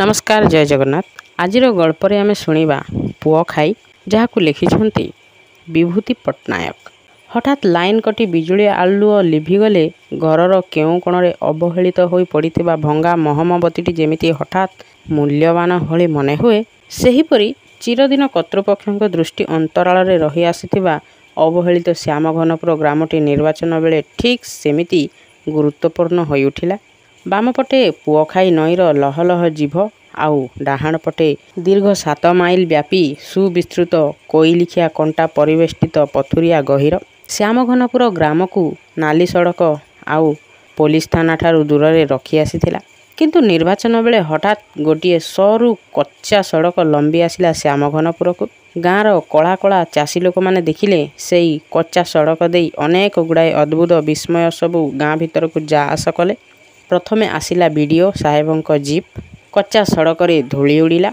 नमस्कार जय जगन्नाथ। आज गल्पर आम शुणा पुओ खाई जहाँ लिखिं विभूति पट्टनायक। हठात लाइन कटी बिजुली आलुओ लिभिगले घरर केउ कोणे अवहेलित हो पड़ा भंगा महमबतीटी जेमिति हठात मूल्यवान भली मने हुए, सेहीपरि चिरदिन कर्तृपक्ष दृष्टि अंतराल रही आसीथिबा अवहेलित श्यामघनपुर ग्रामटी निर्वाचन बेले ठीक सेमिति गुरुत्वपूर्ण हो उठिला। बामपटे पुओ खाई नईर लहलह जीभ आउ डाहाण पटे दीर्घ 7 माइल व्यापी सुविस्तृत कोइलिखिया कंटा परिवेष्टित पथुरिया गहीर श्यामघनपुर ग्राम को नाली सड़क आउ पुलिस थाना ठारू दूर रे रखी आसीथिला। किंतु निर्वाचन बेले हठात गोटे सरू कच्चा सड़क लंबी आसिला श्यामघनपुर को। गाँवर कला कला चाषी लोक माने देखिले सेई कच्चा सड़क देई अनेक गुड़ाए अद्भुत विस्मय सबू गाँ भीतर को जा आस कले। प्रथमे आसिला बीडीओ साहेबंक जीप, कच्चा सड़क रे धूली उड़िला।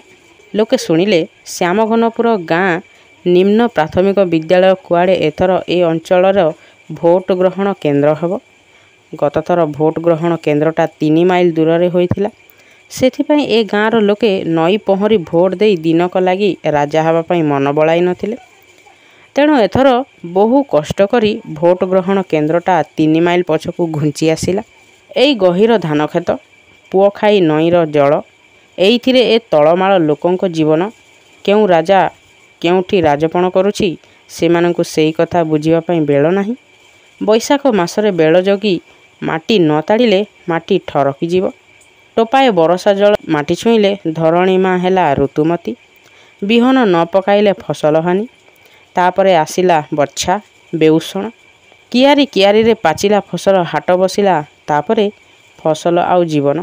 लोके शुणिले श्यामघनपुर गाँ निम्न प्राथमिक विद्यालय कुआड़े एथर ए अंचलर भोट ग्रहण केन्द्र हब। गतथर भोट ग्रहण केन्द्रटा 3 माइल दूर रे होइथिला। सेथिपई ए गाँर लोके नई पहरी भोट देई दिनक लागी राजा हवा पई मन बलाई नथिले। तेणु एथर बहु कष्ट करी भोट ग्रहण केन्द्रटा 3 माइल पछकू घुंची आसिला। एई गहीर धान खेत, पुओ खाई नईर जल, एइथिरे ए तळमाळ लोकंक जीवन केउ राजा केउठी राजपण करुछि सेमानंकु सेई कथा बुझिबा पई बेल नाही। बैशाख मासरे बेल जगी माटी न ताड़िले माटी ठरकी जीव। टोपाए बरसा जल माटी छुईले धरणी मा हेला ऋतुमती। बिहन न पकाइले फसल हानि। तापरे आसिला बच्छा बेउषण। कियारी कियारी रे पाचिला फसल हाट बसिला। तापरे फसल आउ जीवन,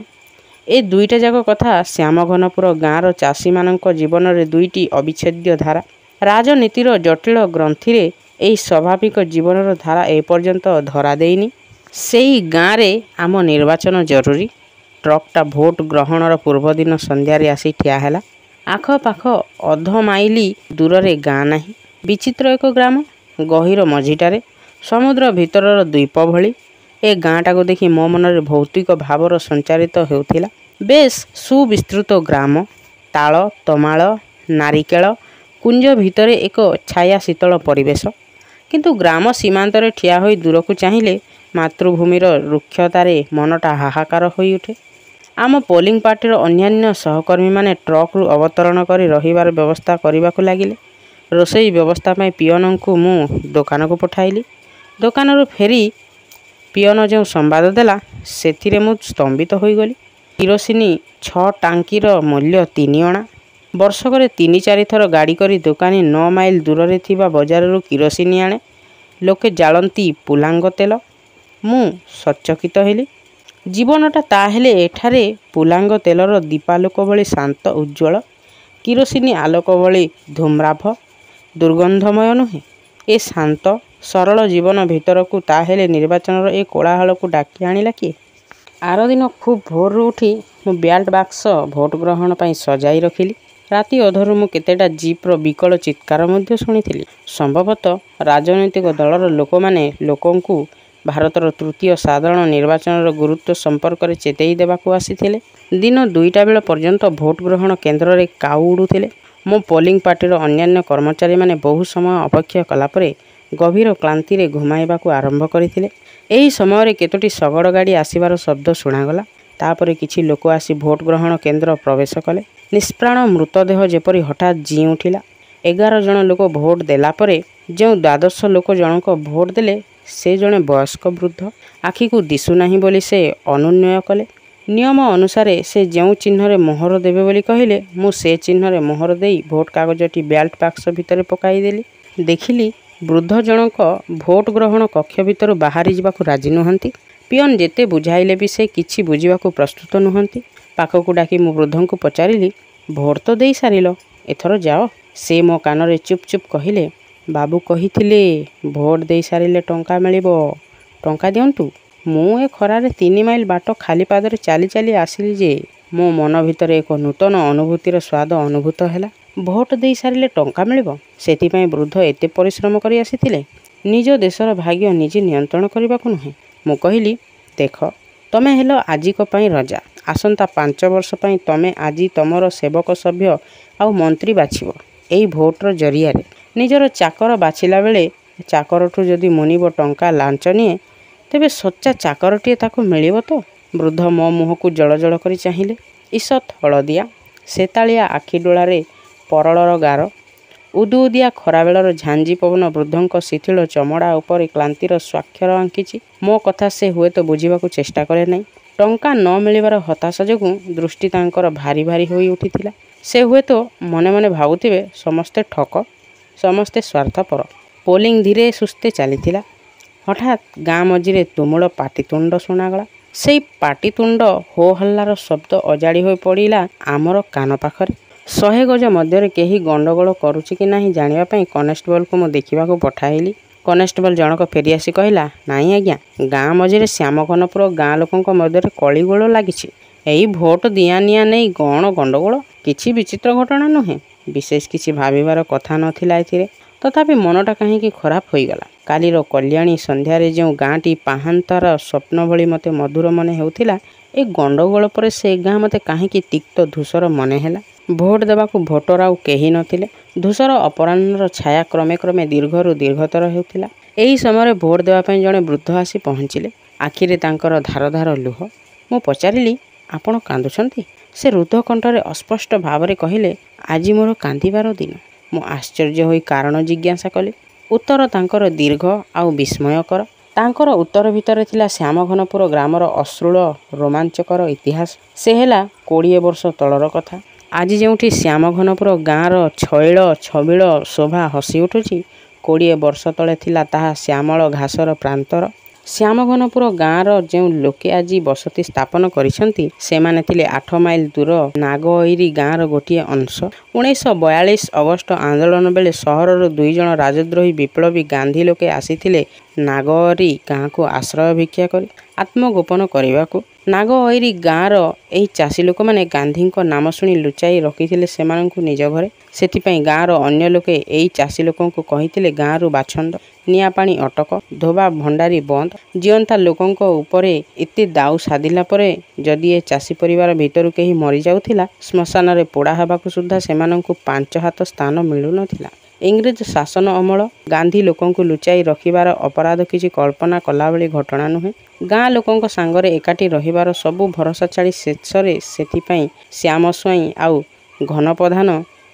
ए दुईटा जाक कथा श्यामघनपुर गाँर चाषी मानक जीवन रे दुईटी अविच्छेद्य धारा। राजनीतिर जटिल ग्रंथि रे एही स्वाभाविक जीवनर धारा एपर्यंत धरा देइनी। सेई गाँव रे आम निर्वाचन जरूरी। ट्रकटा भोट ग्रहणर पूर्व दिन संध्या रे आसी ठिया हैला। आख पाख अध माइली दूर रे गाँ नाही। विचित्र एक ग्राम, गहीर मझिटारे समुद्र भीतरर द्वीप भली। ए गाँटा को देखी मो मनरे भौतिक भावर संचारित हेउथिला। बेश सुविस्तृत ग्राम, ताल तमाल नारिकेल कुंज भितरे एक छाया शीतल परिवेश। किंतु ग्राम सीमांतरे ठिया होई दूर को चाहिए मातृभूमिर रुक्षतारे मनटा हाहाकार होई उठे। आम पोलिंग पार्टीर अन्यान्य सहकर्मी माने ट्रक रु अवतरण करी रहिबार व्यवस्था करबाकू लागिले। रोसई व्यवस्था पाई पियनंकु मु दुकान को पठाइली। दुकान रु फेरी पियन जो संवाद देला सेथिरे मु स्तंभित होई गली। किरोसिनी 6 टांकीर मूल्य 3 अणा। वर्षकरे 3-4 थर गाड़ी करी दुकानी 9 माइल दूर रे थिबा बजार रु किरोसिनी आणे। लोके जालंती पुलांग तेल। मु सचकित हेली। जीवनटा ताहेले एठारे पुलांग तेलर दीपालोक भली शांत उज्ज्वल, किरोसिनी आलोक भली धूम्राभ दुर्गंधमय नुहे। ए शांत सरल जीवन भीतर को ताहेले निर्वाचन ए कोलाहल को डाकी आनिला किए। आर दिन खूब भोर उठी मु ब्याल्ट बाक्स भोट ग्रहण पाई सजाई रखिली। राति अधरू मु केतेटा जीप्र विकल चित्कार मध्य शुणिथिली। संभवतः राजनैतिक दलर लोक माने लोकंकु भारतर तृतीय साधारण निर्वाचन गुरुत्व संपर्क में चेतई देवाकू आसीथिले। दिन 2टा बेल पर्यंत भोट ग्रहण केन्द्र रे काऊ उड़ुथिले। मो पोलिंग पार्टीर अन्यान्य कर्मचारी माने बहु समय अपेक्षा कलापरे गभीर क्लांति रे घुमाइबाकू आरंभ करथिले। एही समय रे केतोटी शगड़ गाड़ी आसीबार शब्द शुणागला। तापरे किछि लोक आसी भोट ग्रहण केन्द्र प्रवेश कले। निष्प्राण मृतदेह जेपरी हठात जी उठिला। 11 जन लोक भोट देला परे जो द्वादश लोक जनक भोट देले से जने वयस्क वृद्ध। आखि को दिशु नाही बोली से अनुन्वय कले। नियम अनुसार से जो चिन्ह रे मोहर देबे बोली कहिले मु से चिन्ह रे मोहर देई भोट कागजटी ब्याल्ट बाक्स भितर पकाई देली। देखिली वृद्ध जनक भोट ग्रहण कक्ष भितर बाहरी जावाकू राजी नुहंती। पियन जेते बुझाइले भी से किछि बुझिबाकू प्रस्तुत नुहंती। पाखकू डाकी मु वृद्धंकु पचारिली, भोट तो देई सारिलो, एथर जाओ। से मो कान रे चुप चुप कहिले, बाबू कहिथिले भोट देई सारिले टंका मिलिबो, टंका दियंतु। मु ए खरारे 3 माइल बाट खाली पादरे चाली चाली आसिली जे मो मन भितर एक नूतन अनुभूतिर स्वाद अनुभूत हैला। भोट देई सारिले टंका मिलिबो, सेथिपई वृद्ध एते परिश्रम करी आसिथिले। निज देशर भाग्य निजे नियंत्रण करबाकू नुहे। मु कहिली, देख तमे हेलो आजिक पई रजा, ଆସନ୍ତା 5 ବର୍ଷ ପାଇଁ ତମେ ଆଜି ତମର ସେବକ ସଭ୍ୟ ଆଉ ମନ୍ତ୍ରୀ ବାଛିବ ଏଇ ଭୋଟର ଜରିଆରେ। ନିଜର ଚାକର ବାଛିଲା ବେଳେ ଚାକରଠୁ ଯଦି ମୁନିବ ଟଙ୍କା ଲାଞ୍ଚ ନିଏ ତେବେ ସଚ୍ଚା ଚାକରଟିଏ ତାକୁ ମିଳିବ ତ? ବୃଦ୍ଧ ମୋ ମୁହଁକୁ ଜଳଜଳ କରି ଚାହିଁଲେ। ଇଷତ୍ ହଳଦିଆ ସେତାଳିଆ ଆଖି ଡୋଳାରେ ପରଳର ଗାର। ଉଦୁଉଦିଆ ଖରାବେଳର ଝାଞ୍ଜି ପବନ ବୃଦ୍ଧଙ୍କ ଶିଥିଳ ଚମଡ଼ା ଉପରେ କ୍ଳାନ୍ତିର ସ୍ୱାକ୍ଷର ଆଙ୍କିଛି। ମୋ କଥା ସେ ହୁଏତ ବୁଝିବାକୁ ଚେଷ୍ଟା କଲେ ନାହିଁ। ଟଙ୍କା ନ ମିଳିବାର ହତାଶା ଯୋଗୁଁ ଦୃଷ୍ଟି ତାଙ୍କର ଭାରି ଭାରି ହୋଇ ଉଠିଥିଲା। ସେ ହୁଏତ ମନେ ମନେ ଭାବୁଥିବେ ସମସ୍ତେ ଠକ, ସମସ୍ତେ ସ୍ୱାର୍ଥପର। ପୋଲିଂ ଧୀରେ ସୁସ୍ଥେ ଚାଲିଥିଲା। ହଠାତ୍ ଗାଁ ମଝିରେ ତୁମୁଳ ପାଟିତୁଣ୍ଡ ଶୁଣାଗଲା। ସେଇ ପାଟିତୁଣ୍ଡ ହୋ ହଲ୍ଲାର ଶବ୍ଦ ଅଜାଡ଼ି ହୋଇ ପଡ଼ିଲା ଆମର କାନ ପାଖରେ। 100 ଗଜ ମଧ୍ୟରେ କେହି ଗଣ୍ଡଗୋଳ କରୁଛି କି ନାହିଁ ଜାଣିବା ପାଇଁ କନେଷ୍ଟବଲକୁ ମୁଁ ଦେଖିବାକୁ ପଠାଇଲି। କନେଷ୍ଟବଲ ଜଣକ ଫେରିଆସି କହିଲା, ନାଇଁ ଆଜ୍ଞା, ଗାଁ ମଝିରେ ଶ୍ୟାମଘନପୁର ଗାଁ ଲୋକଙ୍କ ମଧ୍ୟରେ କଳିଗୋଳ ଲାଗିଛି। ଏଇ ଭୋଟ ଦିଆନିଆ ନେଇ କ'ଣ ଗଣ୍ଡଗୋଳ? କିଛି ବିଚିତ୍ର ଘଟଣା ନୁହେଁ। ବିଶେଷ କିଛି ଭାବିବାର କଥା ନଥିଲା ଏଥିରେ। ତଥାପି ମନଟା କାହିଁକି ଖରାପ ହୋଇଗଲା। କାଲିର କଲ୍ୟାଣୀ ସନ୍ଧ୍ୟାରେ ଯେଉଁ ଗାଁଟି ପାହାନ୍ତାର ସ୍ୱପ୍ନ ଭଳି ମୋତେ ମଧୁର ମନେ ହେଉଥିଲା, ଏ ଗଣ୍ଡଗୋଳ ପରେ ସେ ଗାଁ ମୋତେ କାହିଁକି ତିକ୍ତ ଧୂସର ମନେ ହେଲା। ଭୋଟ ଦେବାକୁ ଭୋଟର ଆଉ କେହି ନଥିଲେ। ଧୂସର ଅପରାହ୍ନର ଛାୟା କ୍ରମେ କ୍ରମେ ଦୀର୍ଘରୁ ଦୀର୍ଘତର ହେଉଥିଲା। ଏହି ସମୟରେ ଭୋଟ ଦେବା ପାଇଁ ଜଣେ ବୃଦ୍ଧ ଆସି ପହଞ୍ଚିଲେ। ଆଖିରେ ତାଙ୍କର ଧାର ଧାର ଲୁହ। ମୁଁ ପଚାରିଲି, ଆପଣ କାନ୍ଦୁଛନ୍ତି? ସେ ରୁଦ୍ଧ କଣ୍ଠରେ ଅସ୍ପଷ୍ଟ ଭାବରେ କହିଲେ, ଆଜି ମୋର କାନ୍ଦିବାର ଦିନ। ମୁଁ ଆଶ୍ଚର୍ଯ୍ୟ ହୋଇ କାରଣ ଜିଜ୍ଞାସା କଲି। ଉତ୍ତର ତାଙ୍କର ଦୀର୍ଘ ଆଉ ବିସ୍ମୟକର। ତାଙ୍କର ଉତ୍ତର ଭିତରେ ଥିଲା ଶ୍ୟାମଘନପୁର ଗ୍ରାମର ଅଶ୍ରୁଳ ରୋମାଞ୍ଚକର ଇତିହାସ। ସେ ହେଲା 20 ବର୍ଷ ତଳର କଥା। ଆଜି ଯେଉଁଠି ଶ୍ୟାମଘନପୁର ଗାଁର ଛଇଳ ଛବିଳ ଶୋଭା ହସି ଉଠୁଛି, 20 ବର୍ଷ ତଳେ ଥିଲା ତାହା ଶ୍ୟାମଳ ଘାସର ପ୍ରାନ୍ତର। ଶ୍ୟାମଘନପୁର ଗାଁର ଯେଉଁ ଲୋକେ ଆଜି ବସତି ସ୍ଥାପନ କରିଛନ୍ତି, ସେମାନେ ଥିଲେ 8 ମାଇଲ ଦୂର ନାଗଅଇରି ଗାଁର ଗୋଟିଏ ଅଂଶ। 1942 ଅଗଷ୍ଟ ଆନ୍ଦୋଳନ ବେଳେ ସହରର 2 ଜଣ ରାଜଦ୍ରୋହୀ ବିପ୍ଳବୀ ଗାନ୍ଧୀ ଲୋକେ ଆସିଥିଲେ ନାଗଅଇରି ଗାଁକୁ ଆଶ୍ରୟ ଭିକ୍ଷା କରି ଆତ୍ମଗୋପନ କରିବାକୁ। ନାଗଅଇରି ଗାଁର ଏହି ଚାଷୀ ଲୋକମାନେ ଗାନ୍ଧୀଙ୍କ ନାମ ଶୁଣି ଲୁଚାଇ ରଖିଥିଲେ ସେମାନଙ୍କୁ ନିଜ ଘରେ। ସେଥିପାଇଁ ଗାଁର ଅନ୍ୟ ଲୋକେ ଏଇ ଚାଷୀ ଲୋକଙ୍କୁ କହିଥିଲେ ଗାଁରୁ ବାଛନ୍ଦ, ନିଆଁ ପାଣି ଅଟକ, ଧୋବା ଭଣ୍ଡାରୀ ବନ୍ଦ। ଜିଅନ୍ତା ଲୋକଙ୍କ ଉପରେ ଏତେ ଦାଉ ସାଧିଲା ପରେ ଯଦି ଏ ଚାଷୀ ପରିବାର ଭିତରୁ କେହି ମରିଯାଉଥିଲା, ଶ୍ମଶାନରେ ପୋଡ଼ା ହେବାକୁ ସୁଦ୍ଧା ସେମାନଙ୍କୁ 5 ହାତ ସ୍ଥାନ ମିଳୁନଥିଲା। ଇଂରେଜ ଶାସନ ଅମଳ। ଗାନ୍ଧୀ ଲୋକଙ୍କୁ ଲୁଚାଇ ରଖିବାର ଅପରାଧ କିଛି କଳ୍ପନା କଲାଭଳି ଘଟଣା ନୁହେଁ। ଗାଁ ଲୋକଙ୍କ ସାଙ୍ଗରେ ଏକାଠି ରହିବାର ସବୁ ଭରସା ଛାଡ଼ି ଶେଷରେ ସେଥିପାଇଁ ଶ୍ୟାମ ସ୍ୱାଇଁ ଆଉ ଘନପ୍ରଧାନ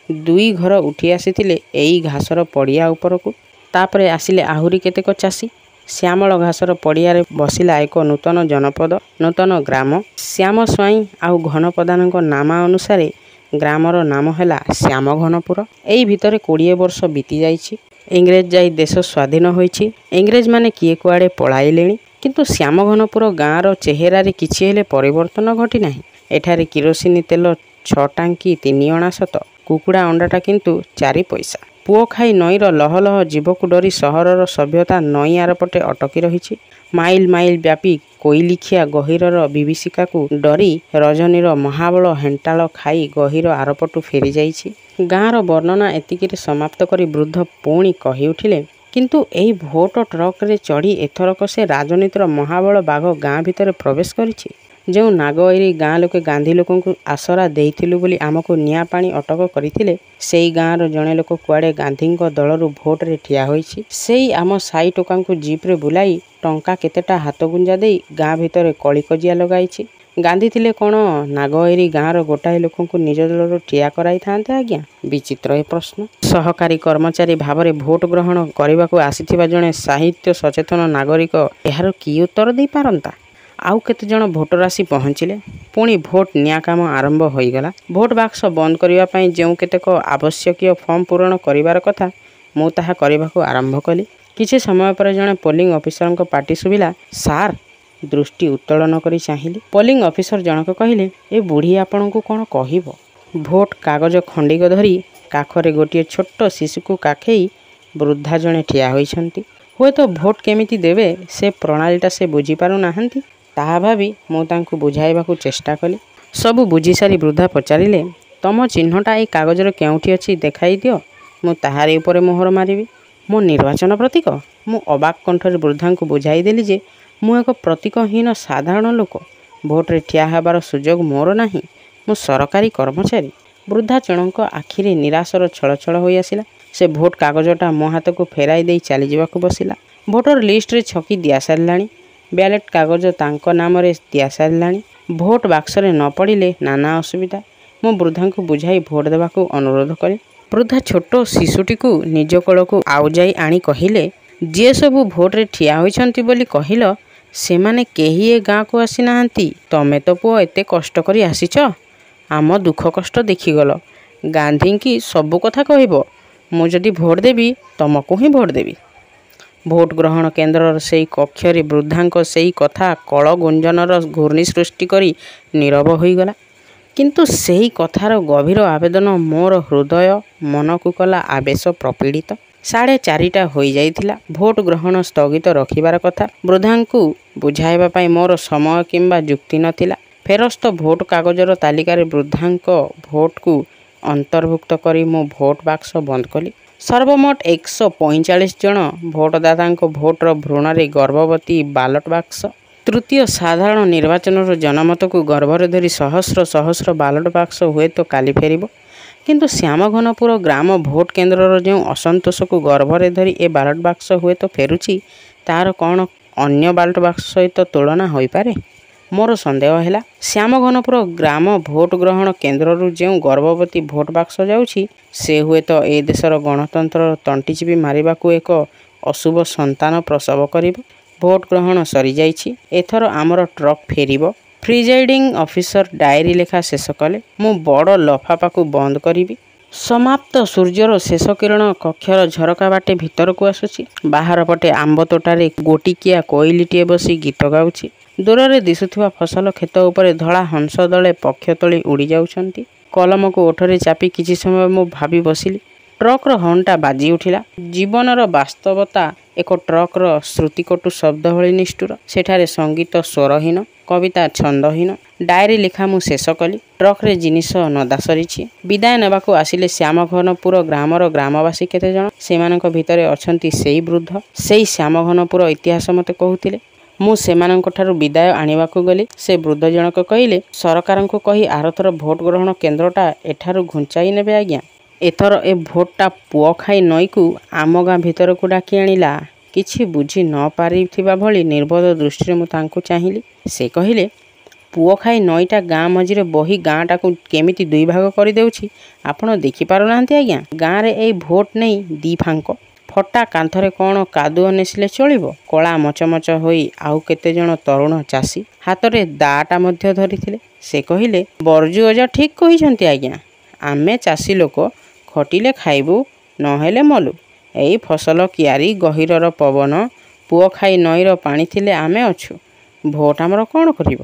2 ଘର ଉଠି ଆସିଥିଲେ ଏଇ ଘାସର ପଡ଼ିଆ ଉପରକୁ। ତାପରେ ଆସିଲେ ଆହୁରି କେତେକ ଚାଷୀ। ଶ୍ୟାମଳ ଘାସର ପଡ଼ିଆରେ ବସିଲା ଏକ ନୂତନ ଜନପଦ, ନୂତନ ଗ୍ରାମ। ଶ୍ୟାମ ସ୍ୱାଇଁ ଆଉ ଘନପ୍ରଧାନଙ୍କ ନାମା ଅନୁସାରେ ଗ୍ରାମର ନାମ ହେଲା ଶ୍ୟାମଘନପୁର। ଏଇ ଭିତରେ 20 ବର୍ଷ ବିତି ଯାଇଛି। ଇଂରେଜ ଯାଇ ଦେଶ ସ୍ୱାଧୀନ ହୋଇଛି। ଇଂରେଜମାନେ କିଏ କୁଆଡ଼େ ପଳାଇଲେଣି, କିନ୍ତୁ ଶ୍ୟାମଘନପୁର ଗାଁର ଚେହେରାରେ କିଛି ହେଲେ ପରିବର୍ତ୍ତନ ଘଟିନାହିଁ। ଏଠାରେ କିରୋସିନି ତେଲ 6 ଟାଙ୍କି 3 ଅଣା ସତ, କୁକୁଡ଼ା ଅଣ୍ଡାଟା କିନ୍ତୁ 4 ପଇସା। ପୁଅ ଖାଇ ନଈର ଲହ ଲହ ଜୀବକୁ ଡରି ସହରର ସଭ୍ୟତା ନଈ ଆରପଟେ ଅଟକି ରହିଛି। ମାଇଲ ମାଇଲ ବ୍ୟାପୀ କୋଇଲିଖିଆ ଗହୀରର ବିଭୀଷିକାକୁ ଡରି ରଜନୀର ମହାବଳ ହେଣ୍ଟାଳ ଖାଇ ଗହୀର ଆରପଟୁ ଫେରିଯାଇଛି। ଗାଁର ବର୍ଣ୍ଣନା ଏତିକିରେ ସମାପ୍ତ କରି ବୃଦ୍ଧ ପୁଣି କହି ଉଠିଲେ, କିନ୍ତୁ ଏଇ ଭୋଟ ଟ୍ରକରେ ଚଢ଼ି ଏଥରକ ସେ ରାଜନୀତିର ମହାବଳ ବାଘ ଗାଁ ଭିତରେ ପ୍ରବେଶ କରିଛି। ଯେଉଁ ନାଗଅଇରି ଗାଁ ଲୋକେ ଗାନ୍ଧୀ ଲୋକଙ୍କୁ ଆସରା ଦେଇଥିଲୁ ବୋଲି ଆମକୁ ନିଆଁ ପାଣି ଅଟକ କରିଥିଲେ, ସେଇ ଗାଁର ଜଣେ ଲୋକ କୁଆଡ଼େ ଗାନ୍ଧୀଙ୍କ ଦଳରୁ ଭୋଟରେ ଠିଆ ହୋଇଛି। ସେଇ ଆମ ସାଇ ଟୋକାଙ୍କୁ ଜିପ୍ରେ ବୁଲାଇ ଟଙ୍କା କେତେଟା ହାତଗୁଞ୍ଜା ଦେଇ ଗାଁ ଭିତରେ କଳିକଜିଆ ଲଗାଇଛି। ଗାନ୍ଧୀ ଥିଲେ କ'ଣ ନାଗଅଇରି ଗାଁର ଗୋଟାଏ ଲୋକଙ୍କୁ ନିଜ ଦଳରୁ ଠିଆ କରାଇଥାନ୍ତେ ଆଜ୍ଞା? ବିଚିତ୍ର ଏ ପ୍ରଶ୍ନ। ସହକାରୀ କର୍ମଚାରୀ ଭାବରେ ଭୋଟ ଗ୍ରହଣ କରିବାକୁ ଆସିଥିବା ଜଣେ ସାହିତ୍ୟ ସଚେତନ ନାଗରିକ ଏହାର କି ଉତ୍ତର ଦେଇପାରନ୍ତା? ଆଉ କେତେଜଣ ଭୋଟର ଆସି ପହଞ୍ଚିଲେ। ପୁଣି ଭୋଟ ନିଆଁ କାମ ଆରମ୍ଭ ହୋଇଗଲା। ଭୋଟ ବାକ୍ସ ବନ୍ଦ କରିବା ପାଇଁ ଯେଉଁ କେତେକ ଆବଶ୍ୟକୀୟ ଫର୍ମ ପୂରଣ କରିବାର କଥା, ମୁଁ ତାହା କରିବାକୁ ଆରମ୍ଭ କଲି। କିଛି ସମୟ ପରେ ଜଣେ ପୋଲିଂ ଅଫିସରଙ୍କ ପାଟି ଶୁଭିଲା, ସାର୍। ଦୃଷ୍ଟି ଉତ୍ତୋଳନ କରି ଚାହିଁଲି। ପୋଲିଂ ଅଫିସର ଜଣକ କହିଲେ, ଏ ବୁଢ଼ୀ ଆପଣଙ୍କୁ କ'ଣ କହିବ? ଭୋଟ କାଗଜ ଖଣ୍ଡିକ ଧରି କାଖରେ ଗୋଟିଏ ଛୋଟ ଶିଶୁକୁ କାଖେଇ ବୃଦ୍ଧା ଜଣେ ଠିଆ ହୋଇଛନ୍ତି। ହୁଏତ ଭୋଟ କେମିତି ଦେବେ ସେ ପ୍ରଣାଳୀଟା ସେ ବୁଝିପାରୁନାହାନ୍ତି। ତାହା ଭାବି ମୁଁ ତାଙ୍କୁ ବୁଝାଇବାକୁ ଚେଷ୍ଟା କଲି। ସବୁ ବୁଝିସାରି ବୃଦ୍ଧା ପଚାରିଲେ, ତମ ଚିହ୍ନଟା ଏଇ କାଗଜରେ କେଉଁଠି ଅଛି ଦେଖାଇ ଦିଅ, ମୁଁ ତାହାରି ଉପରେ ମୋହର ମାରିବି। ମୋ ନିର୍ବାଚନ ପ୍ରତୀକ? ମୁଁ ଅବାକ୍ କଣ୍ଠରେ ବୃଦ୍ଧାଙ୍କୁ ବୁଝାଇ ଦେଲି ଯେ ମୁଁ ଏକ ପ୍ରତୀକହୀନ ସାଧାରଣ ଲୋକ। ଭୋଟରେ ଠିଆ ହେବାର ସୁଯୋଗ ମୋର ନାହିଁ। ମୁଁ ସରକାରୀ କର୍ମଚାରୀ। ବୃଦ୍ଧା ଜଣଙ୍କ ଆଖିରେ ନିରାଶର ଛଳଛଳ ହୋଇ ଆସିଲା। ସେ ଭୋଟ କାଗଜଟା ମୋ ହାତକୁ ଫେରାଇ ଦେଇ ଚାଲିଯିବାକୁ ବସିଲା। ଭୋଟର ଲିଷ୍ଟରେ ଛକି ଦିଆସାରିଲାଣି। ବ୍ୟାଲେଟ୍ କାଗଜ ତାଙ୍କ ନାମରେ ଦିଆସାରିଲାଣି। ଭୋଟ ବାକ୍ସରେ ନ ପଡ଼ିଲେ ନାନା ଅସୁବିଧା। ମୁଁ ବୃଦ୍ଧାଙ୍କୁ ବୁଝାଇ ଭୋଟ ଦେବାକୁ ଅନୁରୋଧ କଲି। ବୃଦ୍ଧା ଛୋଟ ଶିଶୁଟିକୁ ନିଜ କୋଳକୁ ଆଉଜାଇ ଆଣି କହିଲେ, ଯିଏ ସବୁ ଭୋଟରେ ଠିଆ ହୋଇଛନ୍ତି ବୋଲି କହିଲ, ସେମାନେ କେହି ଏ ଗାଁକୁ ଆସିନାହାନ୍ତି। ତମେ ତ ପୁଅ ଏତେ କଷ୍ଟ କରି ଆସିଛ। ଆମ ଦୁଃଖ କଷ୍ଟ ଦେଖିଗଲ। ଗାନ୍ଧୀଙ୍କି ସବୁ କଥା କହିବ। ମୁଁ ଯଦି ଭୋଟ ଦେବି, ତମକୁ ହିଁ ଭୋଟ ଦେବି। ଭୋଟ ଗ୍ରହଣ କେନ୍ଦ୍ରର ସେଇ କକ୍ଷରେ ବୃଦ୍ଧାଙ୍କ ସେଇ କଥା କଳ ଗୁଞ୍ଜନର ଘୂର୍ଣ୍ଣି ସୃଷ୍ଟି କରି ନୀରବ ହୋଇଗଲା। କିନ୍ତୁ ସେହି କଥାର ଗଭୀର ଆବେଦନ ମୋର ହୃଦୟ ମନକୁ କଲା ଆବେଶ ପ୍ରପୀଡ଼ିତ। 4:30 ହୋଇଯାଇଥିଲା। ଭୋଟ ଗ୍ରହଣ ସ୍ଥଗିତ ରଖିବାର କଥା। ବୃଦ୍ଧାଙ୍କୁ ବୁଝାଇବା ପାଇଁ ମୋର ସମୟ କିମ୍ବା ଯୁକ୍ତି ନଥିଲା। ଫେରସ୍ତ ଭୋଟ କାଗଜର ତାଲିକାରେ ବୃଦ୍ଧାଙ୍କ ଭୋଟକୁ ଅନ୍ତର୍ଭୁକ୍ତ କରି ମୁଁ ଭୋଟ ବାକ୍ସ ବନ୍ଦ କଲି। ସର୍ବମୋଟ 145 ଜଣ ଭୋଟଦାତାଙ୍କ ଭୋଟର ଭ୍ରୂଣରେ ଗର୍ଭବତୀ ବାଲଟ ବାକ୍ସ। ତୃତୀୟ ସାଧାରଣ ନିର୍ବାଚନର ଜନମତକୁ ଗର୍ଭରେ ଧରି ସହସ୍ର ସହସ୍ର ବାଲଟ ବାକ୍ସ ହୁଏତ କାଲି ଫେରିବ। କିନ୍ତୁ ଶ୍ୟାମଘନପୁର ଗ୍ରାମ ଭୋଟ କେନ୍ଦ୍ରର ଯେଉଁ ଅସନ୍ତୋଷକୁ ଗର୍ଭରେ ଧରି ଏ ବାଲଟ ବାକ୍ସ ହୁଏତ ଫେରୁଛି, ତାହାର କ'ଣ ଅନ୍ୟ ବାଲଟ ବାକ୍ସ ସହିତ ତୁଳନା ହୋଇପାରେ? ମୋର ସନ୍ଦେହ ହେଲା, ଶ୍ୟାମଘନପୁର ଗ୍ରାମ ଭୋଟ ଗ୍ରହଣ କେନ୍ଦ୍ରରୁ ଯେଉଁ ଗର୍ଭବତୀ ଭୋଟ ବାକ୍ସ ଯାଉଛି, ସେ ହୁଏତ ଏ ଦେଶର ଗଣତନ୍ତ୍ରର ତଣ୍ଟି ଚିପି ମାରିବାକୁ ଏକ ଅଶୁଭ ସନ୍ତାନ ପ୍ରସବ କରିବ। ଭୋଟ ଗ୍ରହଣ ସରିଯାଇଛି। ଏଥର ଆମର ଟ୍ରକ୍ ଫେରିବ। ପ୍ରିଜାଇଡ଼ିଂ ଅଫିସର ଡାଏରୀ ଲେଖା ଶେଷ କଲେ। ମୁଁ ବଡ଼ ଲଫାପାକୁ ବନ୍ଦ କରିବି। ସମାପ୍ତ। ସୂର୍ଯ୍ୟର ଶେଷ କିରଣ କକ୍ଷର ଝରକା ବାଟେ ଭିତରକୁ ଆସୁଛି। ବାହାର ପଟେ ଆମ୍ବ ତୋଟାରେ ଗୋଟିକିଆ କୋଇଲିଟିଏ ବସି ଗୀତ ଗାଉଛି। ଦୂରରେ ଦିଶୁଥିବା ଫସଲ କ୍ଷେତ ଉପରେ ଧଳା ହଂସ ଦଳେ ପକ୍ଷ ତୋଳି ଉଡ଼ି ଯାଉଛନ୍ତି। କଲମକୁ ଓଠରେ ଚାପି କିଛି ସମୟ ମୁଁ ଭାବି ବସିଲି। ଟ୍ରକ୍ର ହର୍ଣ୍ଣଟା ବାଜି ଉଠିଲା। ଜୀବନର ବାସ୍ତବତା ଏକ ଟ୍ରକ୍ର ଶ୍ରୁତିକଟୁ ଶବ୍ଦ ଭଳି ନିଷ୍ଠୁର। ସେଠାରେ ସଙ୍ଗୀତ ସ୍ୱରହୀନ, କବିତା ଛନ୍ଦହୀନ। ଡାଏରୀ ଲେଖା ମୁଁ ଶେଷ କଲି। ଟ୍ରକ୍ରେ ଜିନିଷ ନଦା ସରିଛି। ବିଦାୟ ନେବାକୁ ଆସିଲେ ଶ୍ୟାମଘନପୁର ଗ୍ରାମର ଗ୍ରାମବାସୀ କେତେଜଣ। ସେମାନଙ୍କ ଭିତରେ ଅଛନ୍ତି ସେଇ ବୃଦ୍ଧ। ସେଇ ଶ୍ୟାମଘନପୁର ଇତିହାସ ମୋତେ କହୁଥିଲେ। ମୁଁ ସେମାନଙ୍କଠାରୁ ବିଦାୟ ଆଣିବାକୁ ଗଲି। ସେ ବୃଦ୍ଧ ଜଣକ କହିଲେ, ସରକାରଙ୍କୁ କହି ଆରଥର ଭୋଟ ଗ୍ରହଣ କେନ୍ଦ୍ରଟା ଏଠାରୁ ଘୁଞ୍ଚାଇ ନେବେ ଆଜ୍ଞା। ଏଥର ଏ ଭୋଟଟା ପୁଅଖାଇ ନଈକୁ ଆମ ଗାଁ ଭିତରକୁ ଡାକି ଆଣିଲା। କିଛି ବୁଝି ନ ପାରିଥିବା ଭଳି ନିର୍ବୋଧ ଦୃଷ୍ଟିରେ ମୁଁ ତାଙ୍କୁ ଚାହିଁଲି। ସେ କହିଲେ, ପୁଅଖାଇ ନଈଟା ଗାଁ ମଝିରେ ବହି ଗାଁଟାକୁ କେମିତି ଦୁଇ ଭାଗ କରିଦେଉଛି ଆପଣ ଦେଖିପାରୁନାହାନ୍ତି ଆଜ୍ଞା। ଗାଁରେ ଏଇ ଭୋଟ ନେଇ ଦି ଫାଙ୍କ। ଫଟା କାନ୍ଥରେ କ'ଣ କାଦୁଅ ନେସିଲେ ଚଳିବ? କଳା ମଚମଚ ହୋଇ ଆଉ କେତେଜଣ ତରୁଣ ଚାଷୀ ହାତରେ ଦାଟା ମଧ୍ୟ ଧରିଥିଲେ। ସେ କହିଲେ, ବର୍ଜୁ ଅଜା ଠିକ୍ କହିଛନ୍ତି ଆଜ୍ଞା। ଆମେ ଚାଷୀ ଲୋକ, ଖଟିଲେ ଖାଇବୁ, ନହେଲେ ମଲୁ। ଏଇ ଫସଲ କିଆରି, ଗହୀରର ପବନ, ପୁଅଖାଇ ନଈର ପାଣି ଥିଲେ ଆମେ ଅଛୁ। ଭୋଟ ଆମର କ'ଣ କରିବ?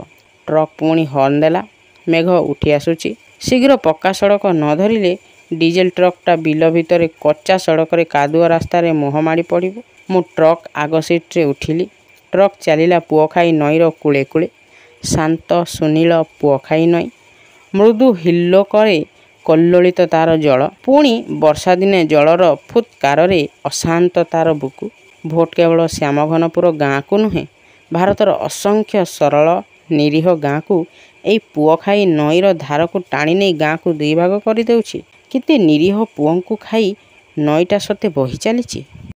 ଟ୍ରକ୍ ପୁଣି ହର୍ଣ୍ଣ ଦେଲା। ମେଘ ଉଠି ଆସୁଛି। ଶୀଘ୍ର ପକ୍କା ସଡ଼କ ନ ଧରିଲେ ଡିଜେଲ ଟ୍ରକ୍ଟା ବିଲ ଭିତରେ କଚ୍ଚା ସଡ଼କରେ କାଦୁଅ ରାସ୍ତାରେ ମୁହଁ ମାଡ଼ି ପଡ଼ିବ। ମୁଁ ଟ୍ରକ୍ ଆଗ ସିଟ୍ରେ ଉଠିଲି। ଟ୍ରକ୍ ଚାଲିଲା ପୁଅଖାଇ ନଈର କୂଳେ କୂଳେ। ଶାନ୍ତ ସୁନୀଳ ପୁଅଖାଇ ନଈ। ମୃଦୁ ହିଲ୍ଲୋକରେ କଲ୍ଲୋଳିତ ତାର ଜଳ। ପୁଣି ବର୍ଷାଦିନେ ଜଳର ଫୁତ୍କାରରେ ଅଶାନ୍ତ ତାର ବୁକୁ। ଭୋଟ କେବଳ ଶ୍ୟାମଘନପୁର ଗାଁକୁ ନୁହେଁ, ଭାରତର ଅସଂଖ୍ୟ ସରଳ ନିରୀହ ଗାଁକୁ ଏଇ ପୁଅଖାଇ ନଈର ଧାରକୁ ଟାଣି ନେଇ ଗାଁକୁ ଦୁଇ ଭାଗ କରିଦେଉଛି। କେତେ ନିରୀହ ପୁଅଙ୍କୁ ଖାଇ ନଈଟା ସତେ ବହି ଚାଲିଛି।